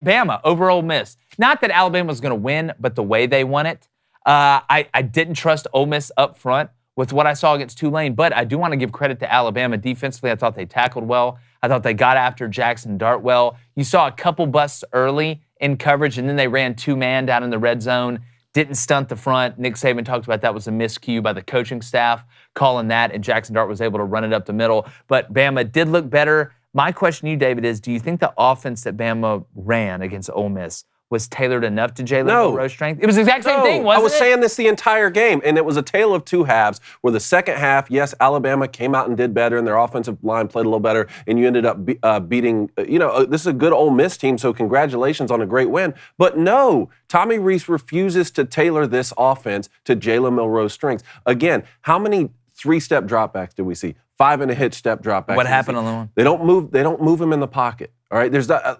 Bama over Ole Miss. Not that Alabama was going to win, but the way they won it. I didn't trust Ole Miss up front with what I saw against Tulane, but I do want to give credit to Alabama. Defensively, I thought they tackled well. I thought they got after Jackson Dart well. You saw a couple busts early in coverage, and then they ran two-man down in the red zone. Didn't stunt the front. Nick Saban talked about that was a miscue by the coaching staff calling that, and Jackson Dart was able to run it up the middle. But Bama did look better. My question to you, David, is do you think the offense that Bama ran against Ole Miss was tailored enough to Jalen Milroe's strength? It was the exact same thing, wasn't it? I was saying this the entire game, and it was a tale of two halves where the second half, yes, Alabama came out and did better, and their offensive line played a little better, and you ended up beating, this is a good Ole Miss team, so congratulations on a great win. But no, Tommy Rees refuses to tailor this offense to Jalen Milroe's strengths. Again, how many three-step dropbacks did we see? 5 and a hitch step dropbacks. What happened on the one? They don't move him in the pocket. All right, there's that,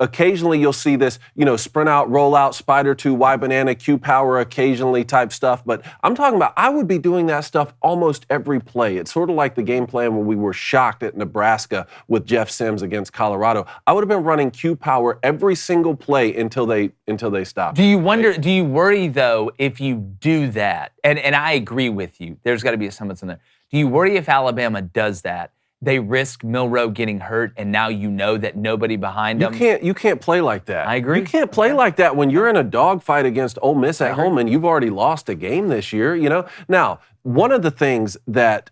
occasionally you'll see this, sprint out, roll out, spider two, Y banana, Q power occasionally type stuff. But I'm talking about, I would be doing that stuff almost every play. It's sort of like the game plan when we were shocked at Nebraska with Jeff Sims against Colorado. I would have been running Q power every single play until they stopped. Do you worry though, if you do that, and I agree with you, there's got to be a semblance in there. Do you worry if Alabama does that? They risk Milroe getting hurt, and now you know that nobody behind them. You can't play like that. I agree. You can't play like that when you're in a dogfight against Ole Miss at home and you've already lost a game this year. Now, one of the things that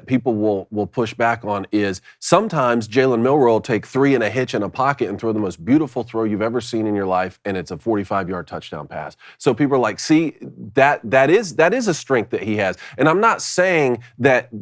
people will push back on is sometimes Jalen Milroe will take 3 and a hitch in a pocket and throw the most beautiful throw you've ever seen in your life, and it's a 45-yard touchdown pass. So people are like, see, that is a strength that he has. And I'm not saying that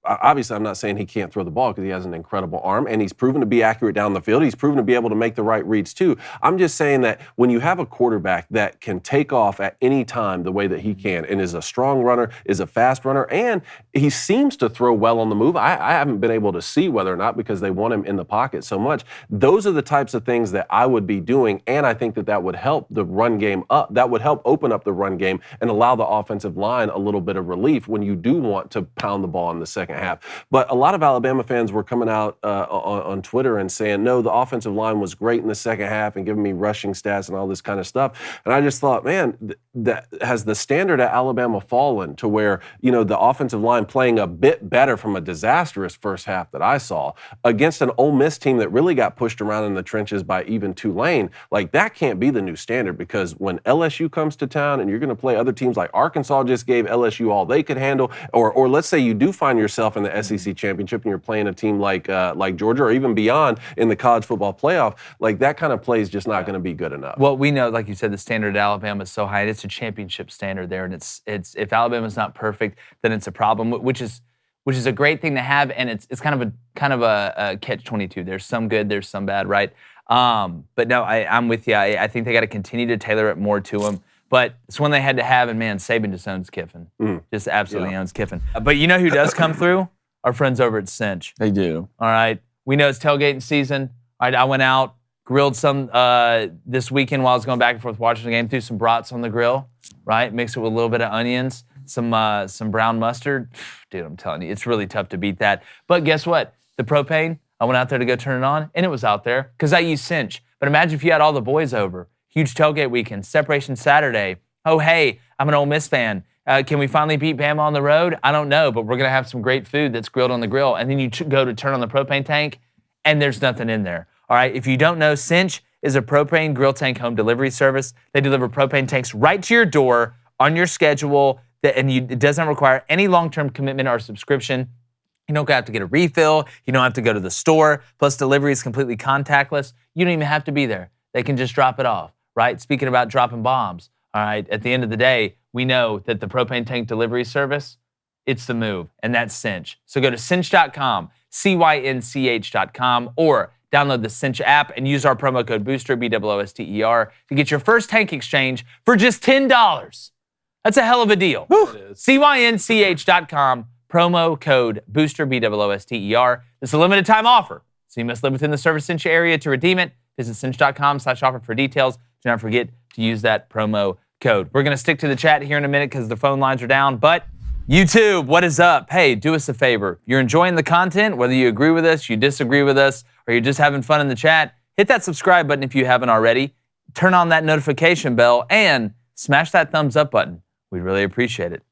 obviously, I'm not saying he can't throw the ball because he has an incredible arm, and he's proven to be accurate down the field. He's proven to be able to make the right reads, too. I'm just saying that when you have a quarterback that can take off at any time the way that he can and is a strong runner, is a fast runner, and he seems to throw well on the move. I haven't been able to see whether or not because they want him in the pocket so much. Those are the types of things that I would be doing, and I think that would help the run game up. That would help open up the run game and allow the offensive line a little bit of relief when you do want to pound the ball in the second half. But a lot of Alabama fans were coming out on Twitter and saying, no, the offensive line was great in the second half and giving me rushing stats and all this kind of stuff. And I just thought, man, that has the standard at Alabama fallen to where, the offensive line playing a bit better from a disastrous first half that I saw against an Ole Miss team that really got pushed around in the trenches by even Tulane. Like, that can't be the new standard, because when LSU comes to town and you're going to play other teams like Arkansas just gave LSU all they could handle, or let's say you do find yourself in the SEC championship and you're playing a team like Georgia or even beyond in the college football playoff, like that kind of play is just not going to be good enough. Well, we know, like you said, the standard at Alabama is so high. It's a championship standard there, and it's if Alabama's not perfect, then it's a problem, which is a great thing to have, and it's kind of a catch-22. There's some good, there's some bad, right? But no, I'm with you. I think they got to continue to tailor it more to them. But it's one they had to have, and man, Saban just owns Kiffin. Just absolutely owns Kiffin. But you know who does come through? Our friends over at Cinch. They do. All right. We know it's tailgating season. All right, I went out, grilled some this weekend while I was going back and forth watching the game, threw some brats on the grill, right? Mixed it with a little bit of onions, some brown mustard. Dude, I'm telling you, it's really tough to beat that. But guess what? The propane, I went out there to go turn it on, and it was out there because I use Cinch. But imagine if you had all the boys over. Huge tailgate weekend, Separation Saturday. Oh, hey, I'm an Ole Miss fan. Can we finally beat Bama on the road? I don't know, but we're going to have some great food that's grilled on the grill. And then you go to turn on the propane tank, and there's nothing in there. All right, if you don't know, Cinch is a propane grill tank home delivery service. They deliver propane tanks right to your door on your schedule, it doesn't require any long-term commitment or subscription. You don't have to get a refill. You don't have to go to the store. Plus, delivery is completely contactless. You don't even have to be there. They can just drop it off, right? Speaking about dropping bombs, all right, at the end of the day, we know that the propane tank delivery service, it's the move, and that's Cinch. So go to cinch.com, CYNCH.com, or download the Cinch app and use our promo code BOOSTER, BOOSTER, to get your first tank exchange for just $10. That's a hell of a deal. CYNCH.com, promo code BOOSTER, BOOSTER. This is a limited time offer, so you must live within the service Cinch area to redeem it. Visit cinch.com/offer for details. Do not forget to use that promo code. We're going to stick to the chat here in a minute because the phone lines are down, but YouTube, what is up? Hey, do us a favor. You're enjoying the content, whether you agree with us, you disagree with us, or you're just having fun in the chat, hit that subscribe button if you haven't already. Turn on that notification bell and smash that thumbs up button. We'd really appreciate it.